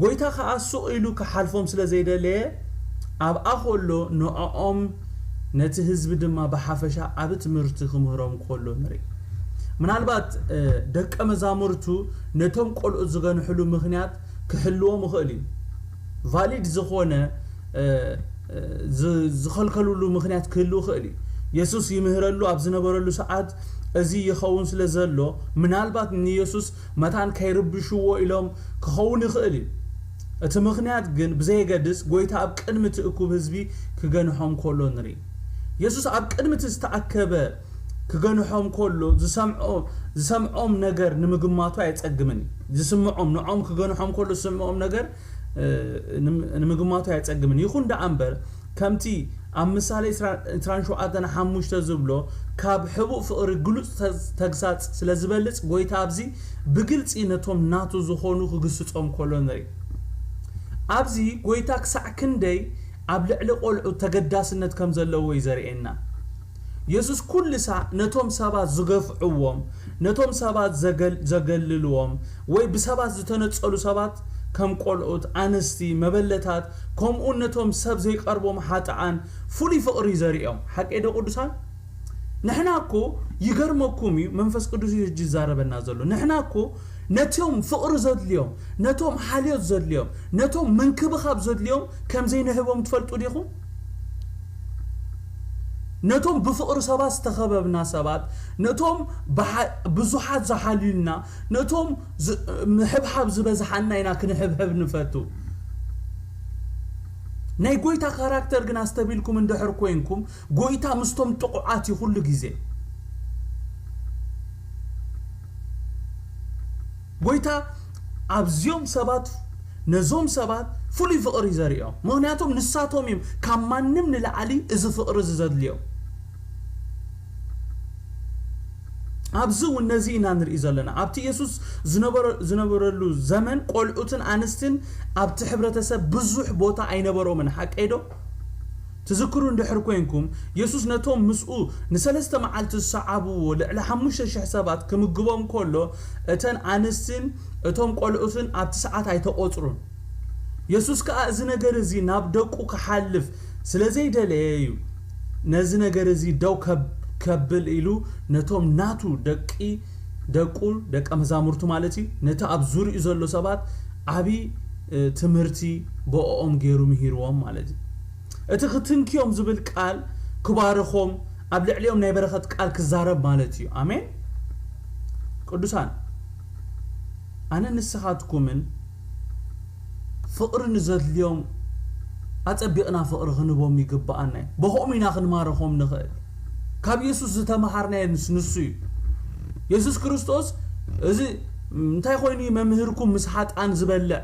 ጎይታ ከኣሱ ኢሉ ከሓልፎም ስለ ዘይደለየ ኣብ ኣኾሎ ንኦም ነቲ ህዝብ ድማ በሓፈሻ ኣብ ትምህርቲ ክምህሮም ኮሎ ንሪ ምናልባት ደቀ መዛሙርቱ ነቶም ቆልዑት ዝገንሕሉ ምኽንያት ክሕልዎም ይኽእል እዩ ቫሊድ ዝኾነ ዝኸልከሉሉ ምኽንያት ክህሉ ይኽእል እዩ ኢየሱስ ይምህረሉ ኣብ ዝነበረሉ ሰዓት እዚ ይኸውን ስለ ዘሎ ምናልባት ንኢየሱስ መታን ከይርብሽዎ ኢሎም ክኸውን ይኽእል እዩ እቲ ምኽንያት ግን ብዘይገድስ ጎይታ ኣብ ቅድሚት እኩብ ህዝቢ ክገንሖም ኮሎ ንሪ ኢየሱስ ኣብ ቅድሚት ዝተኣከበ ክገንሖም ኮሎ ዝሰምዖም ነገር ንምግማቱ አይጸግምን ዝስምዖም ንዖም ክገንሖም ኮሎ ዝስምዖም ነገር ንምግማቱ አይጸግምን ይኹን ዳአምበር ከምቲ ኣብ ምሳሌ 27:5 ዝብሎ ካብ ሕቡእ ፍቅሪ ግሉጽ ተግሳጽ ስለ ዝበልጽ ጎይታ ኣብዚ ብግልጽ ነቶም ናቱ ዝኾኑ ክግስጾም ኮሎ ንሪ ኣብዚ ጎይታ ክሳዕ ክንደይ ኣብ ልዕሊ ቆልዑ ተገዳስነት ከም ዘለዎ ይዘርኤና ኢየሱስ ኩሉ ሰዓት ነቶም ሰባት ዝገፍዕዎም ነቶም ሰባት ዘገልልዎም ወይ ብሰባት ዝተነጸሉ ሰባት ከም ቆልዑት ኣንስቲ መበለታት ከምኡ ነቶም ሰብ ዘይቀርቦም ሓጣን ፍሉይ ፍቅሪ ዘርኦም ሓቀደ ቅዱሳን ንሕና እኮ ይገርመኩም መንፈስ ቅዱስ ይዛረበና ዘሎ ንሕና እኮ ነቶም ፍቅሪ ዘድልዮም ነቶም ሓልዮት ዘድልዮም ነቶም መንክብኻብ ዘድልዮም ከም ዘይነህቦም ትፈልጡ ዲኹም ነቶም ብፍቅሪ ሰባት ዝተኸበብና ሰባት ነቶም ብዙሓት ዝሓልዩና ነቶም ምሕብሓብ ዝበዝሓና ኢና ክንሕብሕብ ንፈቱ ናይ ጎይታ ካራክተር ግን አስተቢልኩም እንድሕር ኮይንኩም ጎይታ ምስቶም ጥቁዓት ይኹሉ ግዜ ጎይታ ኣብዚዮም ሰባት ነዞም ሰባት ፍሉይ ፍቅሪ ዘርኦም ምክንያቱም ንሳቶም እዮም ካብ ማንም ንላዕሊ እዚ ፍቅሪ ዘድልዮም ኣብዚ ወነዚ ኢና ንርኢ ዘለና ኣብቲ ኢየሱስ ዝነበረሉ ዘመን ቆልዑትን ኣንስትን ኣብቲ ሕብረተሰብ ብዙሕ ቦታ ኣይነበሮምን ሓቀይዶ ትዝክሩ እንድሕር ኮይንኩም ኢየሱስ ነቶም ምስኡ ንሰለስተ መዓልቲ ዝሰዓብዎ ልዕሊ 5000 ሰባት ክምግቦም ኮሎ እተን ኣንስትን እቶም ቆልዑትን ኣብቲ ሰዓት ኣይተቆጽሩን ኢየሱስ ከዓ እዚ ነገር እዚ ናብ ደቁ ክሓልፍ ስለዘይደለየ እዩ نزي نجار زي دو كبل إلو نتوم ناتو دقول دق أمزامرتو مالتي نتا أبزور إزولو سبات عبي تمرتي بقوم غيرو مهيروام مالتي اتختنكيوم زبل قال كبارخوم قبل عليهم ناي برخت قال كزارب مالتي آمين قدوسان أنا نسخاتكمن فقر نزل اليوم أتبقنا فقر غنبوم يقبقنا بهم يناخن مارخوم نخل كاب يسوس زتمحرنا نسنسي يسوس كريستوس إذا انتي خويني ممهركم مسحات عن زبلة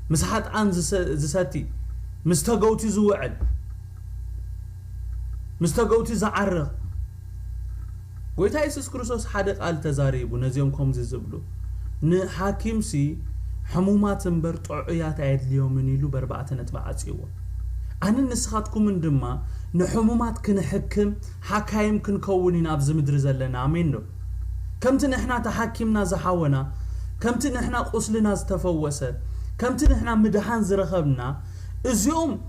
مسحات عن زساتي مستقوتي زوعد مستقوتي زعرق ويتا يسوس كريستوس حدق قال تزاريبو نزيهم كوم زبلو نحاكم سي حمومات مبر طعيات عيد اليوم من يلو بربعة نتبعات يوا أنا نسخاتكم من دما نحمومات كنحكم حكايم كنكونين أبز مدرزة لنا عمينو كمت نحنا تحكمنا زحاونا كمت نحنا قسلنا زتفوسة كمت نحنا مدحان زرخبنا اليوم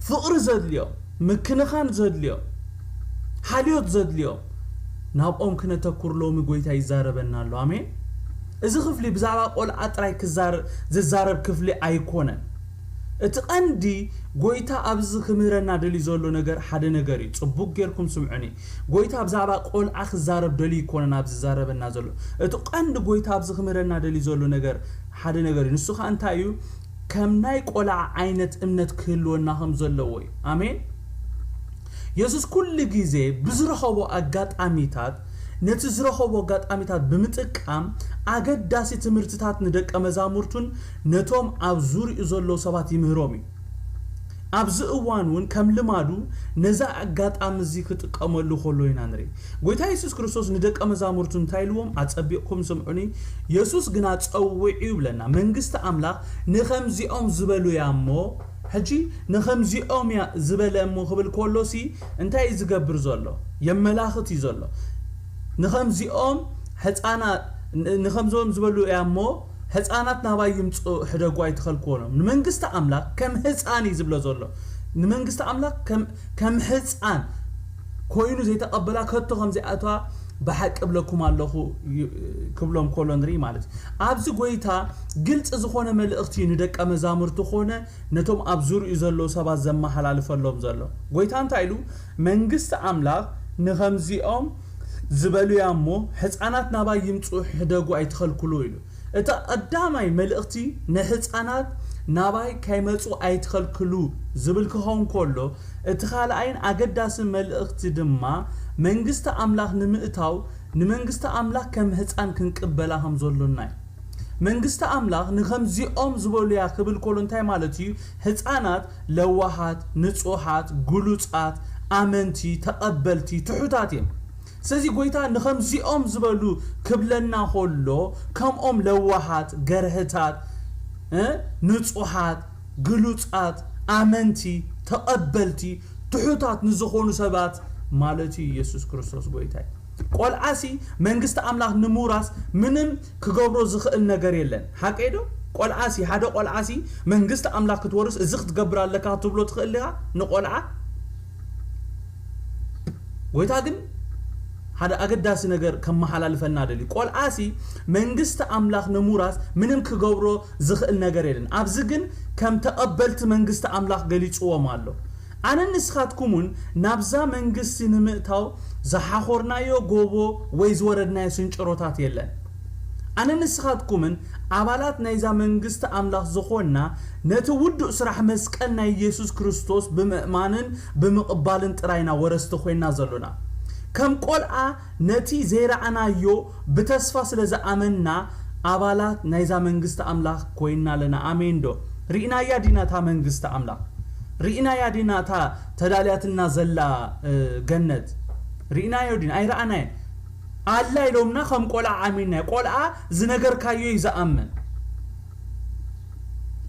فقر زاد اليوم مكنخان زاد اليوم حاليوت زاد اليوم نابقوم كنا تكور لومي قويتا يزاربنا اللو عمين إذا خفلي بزعبا قول أطراي ززارب كفلي أيكونا اتقندي قويتا أبز خميرنا دلي زولو نگر حد نگري صبوك غيركم سمعني قويتا بزعبا قول أخ زارب دلي كونا أبز زاربنا زولو اتقند قويتا أبز خميرنا دلي زولو نگر حد نگري نسوخ أنتايو كم نايك ولا عينت امنت كلو ناهم زولوي آمين يسوس كل جيزي بزرخو أجات أميتات نتزرخو أجات أميتات بمتقام أجد داسي تمرتات ندك أمزامورتون نتوم أبزور إزولو سباتي مهرومي أبز أوانون كم لمادو نزا أجات أمزي كتقاملو خلوين أنري قويتا يسوس كريستوس ندك أمزامورتون تايلوهم أتسبيقكم سمعني يسوس جنات أوعي لنا منجست أملاق نخمزي أم زبلو يامو حجي نخمزي أم يا زبل أمو خبل كولوسي انتهي زقبر زولو يملاخت يزولو نخمزي أم حتى نخمزو أم زبلو يامو هزانات نهاي يمتصو حدقوا يتخلقونهم نمنجست أملاك كم هزاني زبلا زولو نمنجست أملاك كم هزان كوينو زي تقبلا كتوهم زي أتوا بحق قبلكم الله قبلهم كولونري مالت أبز قويتا قلت إذا ملأختي ندك أمزامر تخونه نتوم أبزور إزلو سبا زم حلال فلوم زلو قويتا انتايلو منجست أملاك نخمزي أم زبلو يامو هزانات نهاي يمتصو حدقوا يتخلقوا له إتا قدامي ملأختي نحصانات ناباي كايمصو ايتخلكلو زبلكهم كله اتخالعين اقداس ملأختي دما منجست املاح نمئتاو نمنجست املاح كم حصان كنقبلاهم زولوناي منجست املاح نخمزي ام زبوليا كبل كله انتي مالتي حصانات لواحات نصوحات غلوصات امنتي تقبلتي تحوتاتيم سازي قويتا نخمزي أم زبالو كبلنا خلو كم أم لوحات جرهتات نصوحات قلوصات آمنتي تقبلتي تحوتات نزخونو سبات مالتي يسوس كريستوس قويتا قول عاسي منجست أملاح نموراس منم كقبرو زخل نجار يلن حق ايدو قول عاسي هذا قول عاسي منجست أملاح كتورس زخت قبرا لك هتبلو تخليها نقول ع قويتا دين هذا أقداس نجار كم محل الفنادلي قال عاسي منجست أملاخ نموراس منهم كجبرو زخ النجارين أبزجن كم تقبلت منجست أملاخ قليش هو ماله أنا نسخاتكمون نبزا منجست نمتاو زحخورنا يو جوبو ويزوردنا يسنشروتات يلن أنا نسخاتكمون عبالات نيزا منجست أملاخ زخورنا نتود أسرح مسكنا يسوع كريستوس بمؤمنين بمقبالن تراينا ورستخوينا زلنا كم قلعة نتي زيرعنا يو بتسفاس لزا أمنا عبالات نيزا منجست أملاخ كوينا لنا آمين دو رئنا يا دينا تا منجست أملاخ رئنا يا دينا تا تدالياتنا زلا جنت رئنا يا دينا أي رأنا الله يلومنا خم قلعة آميننا قلعة زنجر كايو يزا أمن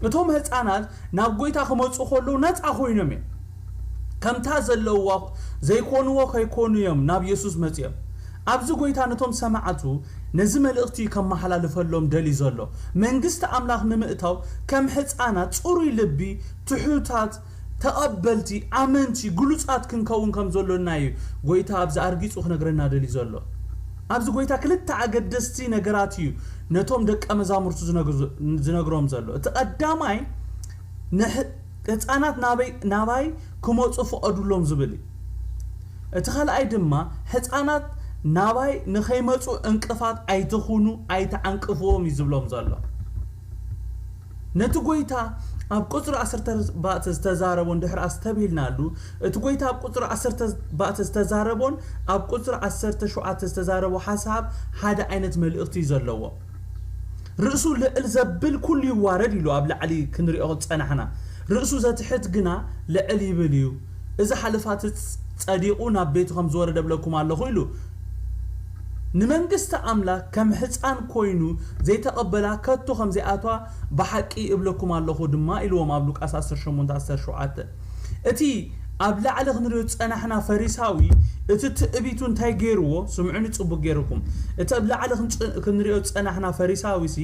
بتوم هتعنات نابقويتا خموت أخولو نت أخوينمي كم تازلوا زي كونوا وخيكونوا يوم ناب يسوس متيم أبزو قويتا نتوم سمعتو نزم الأختي كم محلال فلوم دلي زلو منجست أملاخ نمئتاو كم حتعنات صوري لبي تحوتات ተቀበልቲ አመንቲ ግሉጻት ክንከውን ከም ዘሎና እዩ ጎይታ ኣብዛ አርጊጹ ክነግረና ደሊ ዘሎ ኣብዚ ጎይታ ክልተ አገደስቲ ነገራት እዩ ነቶም ደቀ መዛሙርቱ ዝነግሮም ዘሎ እቲ ቀዳማይ ህፃናት ናባይ ክመጹ ፍቀዱሎም ዝብል እቲ ካልኣይ ድማ ህፃናት ናባይ ንኸይመጹ እንቅፋት ኣይትኹኑ ኣይተዓንቅፍዎም ይዝብሎም ዘሎ ነቲ ጎይታ ኣብ ቁጥር 10 ዝተዛረቦን ድሕር ኣስተብሂልናሉ እቲ ጎይታ ኣብ ቁጥር 10 ዝተዛረቦን ኣብ ቁጥር 17 ዝተዛረቦ ሓሳብ ሓደ ዓይነት መልእኽቲ ዘለዎ ርእሱ ልዕል ዘብል ኩሉ ይዋረድ ኢሉ ኣብ ላዕሊ ክንሪኦ ጸናሕና ርእሱ ዘትሕት ግና ልዕል ይብል እዩ እዚ ሓልፋት ጸዲቁ ናብ ቤቱ ከም ዝወረደ ብለኩም ኣለኹ ኢሉ ንመንግስት አምላክ ከም ህፃን ኮይኑ ዘይተቀበላ ከቶ ከም ዘይኣቷ በሐቂ ይብለኩም ኣለኹ ድማ ኢልዎም ኣብ ሉቃስ 18:17 እቲ ኣብ ላዕሊ ክንሪኦ ጸናሕና ፈሪሳዊ እቲ ትዕቢቱ እንታይ ገይርዎ ስምዑኒ ጽቡቅ ገይርኩም እቲ ኣብ ላዕሊ ክንሪኦ ጸናሕና ፈሪሳዊሲ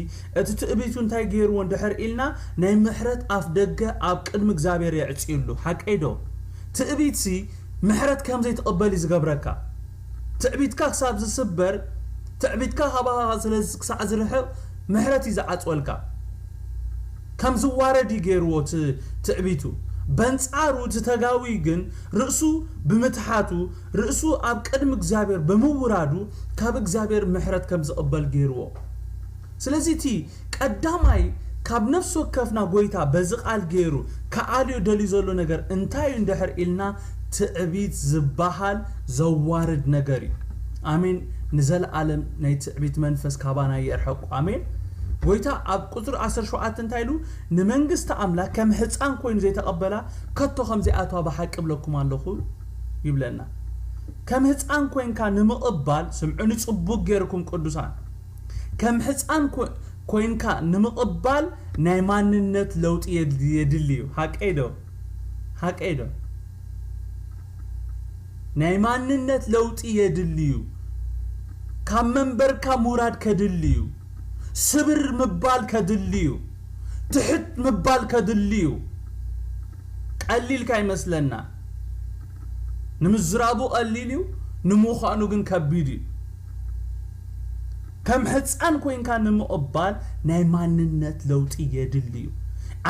እቲ ትዕቢቱ እንታይ ገይርዎ እንድሕር ኢልና ናይ ምሕረት ኣፍ ደገ ኣብ ቅድሚ እግዚአብሔር የዕጽይሉ ሓቀይዶ ትዕቢትሲ ምሕረት ከም ዘይተቀበል ዝገብረካ تعبيتك حساب السبر تعبيتك هبا سلز سعزرح مهرتي زعصولك كم زواردي غيروت تعبيتو بنصارو تتغاوي جن رأسو بمتحاتو رأسو اب قدم እግዚአብሔር بمورادو كاب እግዚአብሔር مهرت كم زقبل غيرو سلازي تي قداماي كاب نفسو كفنا غويتا بزقال غيرو كاليو دلي زلو ነገር እንታይ እንደህር ኢልና تعبيت زباحال زوارد نجاري آمين نزل عالم ناي تعبيت منفس كابانا يرحق آمين ويتا اب قطر 10 شوات انتايلو نمنجست عملا كم حصان كوين زي تقبلا كتو خمزي اتوا بحق بلكم اللهو يبلنا كم حصان كوين كان نمقبال سمعوني صبوق غيركم قدوسان كم حصان كوين كان نمقبال ناي ماننت لوط يدليو حق ايدو ናይ ማንነት ለውጥ የድልዩ ካብ መንበርካ ሙራድ ከድልዩ ስብር ምባል ከድልዩ ትሕት ምባል ከድልዩ ቀሊል ካይመስለና ንምዝራቡ ቀሊልዩ ንምዃኑ ግን ከቢድ ከም ሕፃን ኮይንካ ንምቕባል ናይ ማንነት ለውጥ የድልዩ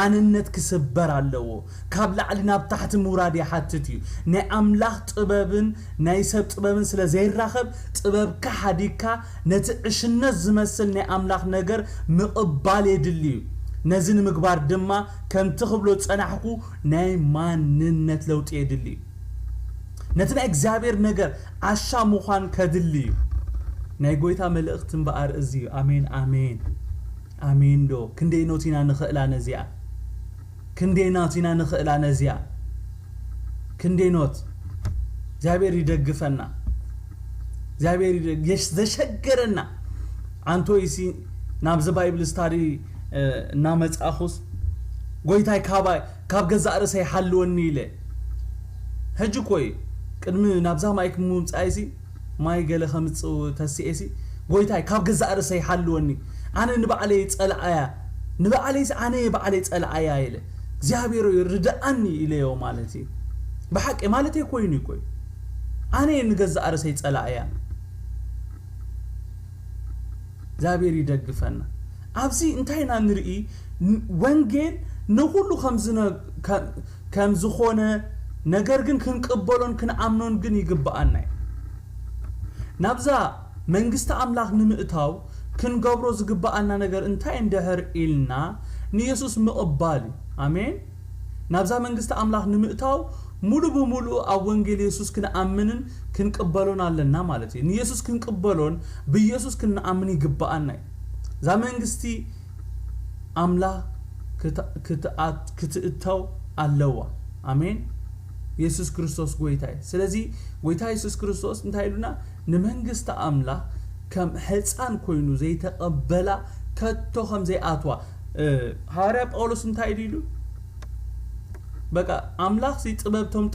አንነት ክስበር አለው ካብ ላዕሊ ናብ ታሕቲ ሙራድ ያሐትትዩ ናይ አምላኽ ጥበብን ናይ ሰብ ጥበብን ስለ ዘይራኸብ ጥበብካ ሓዲካ ነቲ ዕሽነት ዝመስል ናይ አምላኽ ነገር ምቕባል የድልዩ ነዚ ንምግባር ድማ ከም ትኽብሎ ጸናሕኩ ናይ ማንነት ለውጥ የድልዩ ነቲ ናይ እግዚአብሔር ነገር አሻ ምዃን ከድልዩ ናይ ጎይታ መልእኽትን በአር እዚዩ አሜን አሜን አሜን ዶ ክንደይ ኖቲና ንኽእላ ነዚያ كنديناتنا نخيلا نزيا كندينوت زابير يدغفنا زابير يشذشغرنا انتو يسي نابز بايبل ستادي نامص اخوس غويتاي كاب غزا رسي حلوني له هجي كوي قدم نابزا مايك مومصايسي ماي غله خمصو تسيسي غويتاي كاب غزا رسي حلوني انا نبعلي صلعيا نبعليس انا يبعلي صلعيا يله እግዚአብሔር ይርዳአኒ ኢለዮ ማለቴ በሐቅ ማለቴ ኮይኑ ይቆይ አኔ ንገዛ አርሰይ ጸላያ እግዚአብሔር ይደግፈና አብዚ እንታይና ንርኢ ወንጌል ነሁሉ ከምዝኾነ ነገር ግን ክንቀበሎን ክንአምኖን ግን ይግባአና ናብዛ መንግስት አምላኽ ንምእታው ክንገብሮ ዝግባአና ነገር እንታይ እንደህር ኢልና ንኢየሱስ ምቕባል አሜን ናብዛ መንግስት አምላኽ ንምእታው ሙሉ በሙሉ ኣብ ወንጌል ኢየሱስ ክንአምንን ክንቀበሎን ኣለና ማለት እዩ ኢየሱስ ክንቀበሎን በኢየሱስ ክንአምን ይግባአና ዛ መንግስቲ አምላኽ ክትእታው ኣለዋ አሜን ኢየሱስ ክርስቶስ ጎይታይ ስለዚ ጎይታ ኢየሱስ ክርስቶስ እንታይ ኢሉና ንመንግስት አምላኽ ከም ሕፃን ኮይኑ ዘይተቀበላ ከቶ ከም ዘይኣትዋ ሐዋርያ ጳውሎስ እንታይ ይሉ በቃ አምላኽ ሲ ጥበብቶም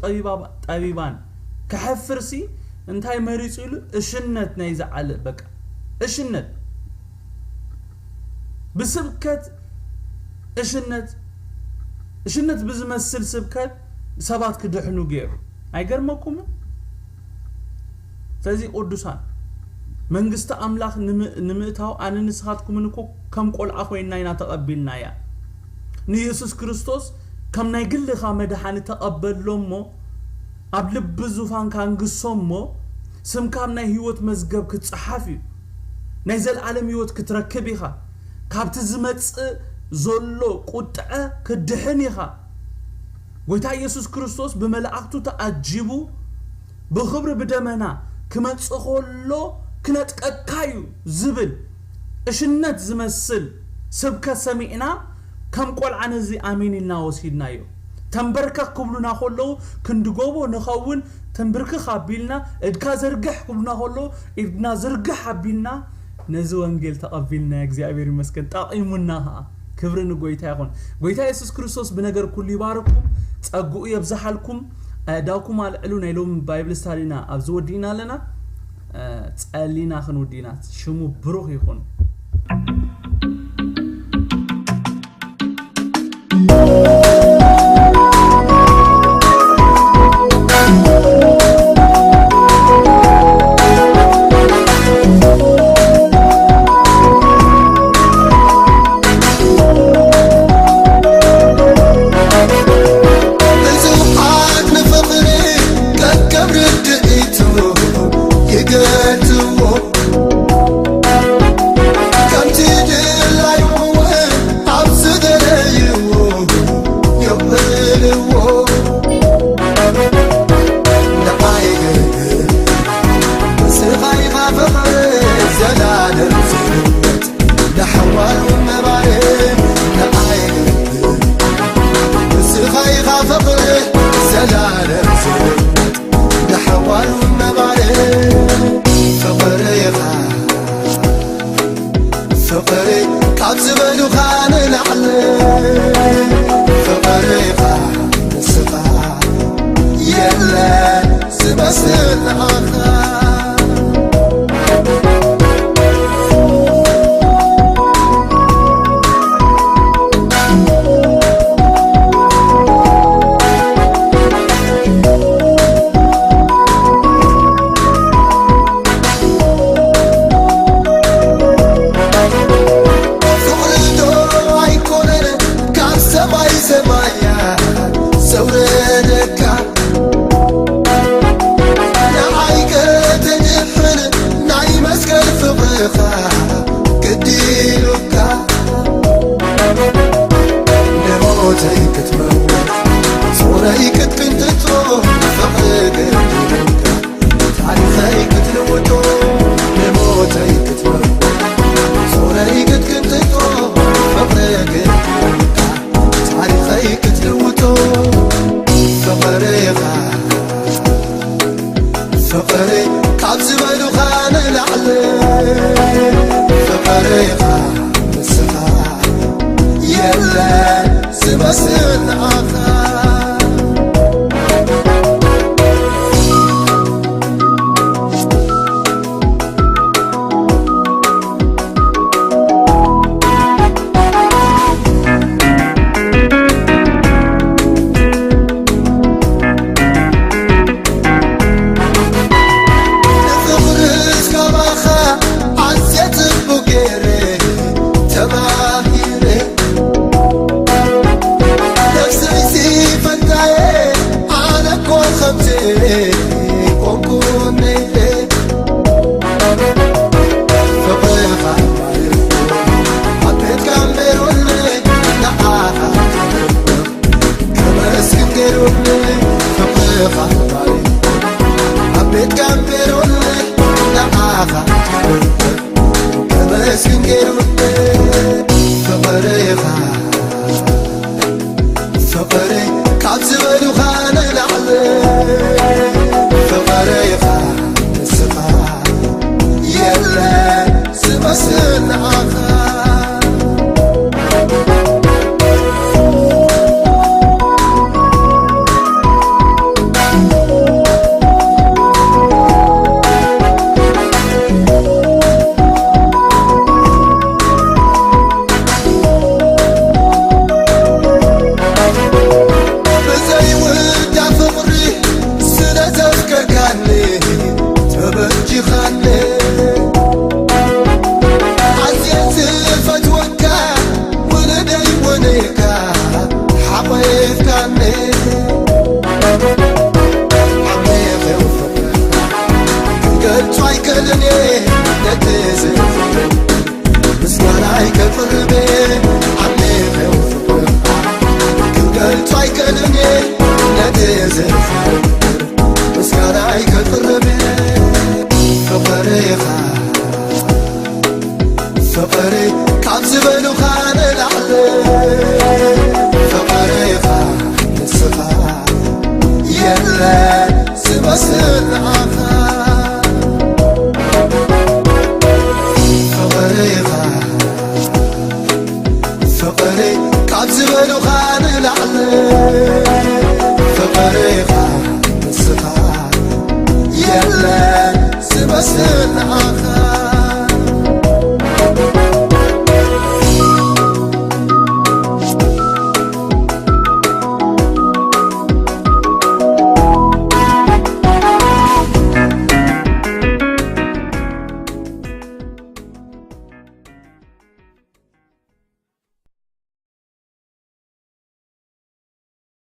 ጠቢባን ከሐፍርሲ እንታይ መሪጹ ይሉ እሽነት ናይ ዘዓለ በቃ እሽነት بسبكت إشنت بزمثل سبكت ሰባት ክድሕኑ ገይሩ አይገርመኩም ስለዚህ ቅዱሳን መንግስት አምላክ ንምእታው አንንስኻትኩምን እኮ ከም ቆልዓ ኮይና ኢና ተቀቢልናያ ንኢየሱስ ክርስቶስ ከም ናይ ግልኻ መድሓኒ ተቀበሎሞ ኣብ ልብ ዙፋን ካንግሶሞ ስምካም ናይ ህይወት መዝገብ ክትጽሓፍ እዩ ናይ ዘለዓለም ህይወት ክትረክብ ኢኻ ካብቲ ዝመጽእ ዘሎ ቁጥዐ ክድሕን ኢኻ ጎይታ ኢየሱስ ክርስቶስ በመላእክቱ ተአጅቡ በኽብር በደመና ከመጽኸሎ ክነጥቀካዩ ዝብል እሽነት ዝመስል ስብከት ሰሚዕና ከም ቆልዓነ እዚ አሜን ኢልና ወሲድናዮ ተንበርከክ ክብሉና ኸለው ክንድጎቦ ንኸውን ተንበርከክ አቢልና እድካ ዘርግሕ ክብሉና ኸለው እድና ዘርግሕ አቢልና ነዚ ወንጌል ተቀቢልና እግዚአብሔር ይመስገን ጣቂሙና ክብርን ጎይታ ይኹን ጎይታ ኢየሱስ ክርስቶስ በነገር ኩሉ ይባርኩም ጸጉኡ ይብዛሐልኩም ዳውኩም አልዕሉ ናይሎም ባይብል ስታዲና አብዝ ወዲና ለና ጸሊና ክንውዲናት ሽሙ ብሩኽ ይኹን አይከልኔ ነትዝር ምስጋና አይከፍርቤ አምኔው ፍቅር ክብገልቱ አይከልኔ ነትዝር ምስጋና አይከፍርቤ ፍቅሬኻ ፍቅሬ ካብ ዝበሉኻ ንላዕለ ፍቅሬኻ ንስኻ የለን ዝመስል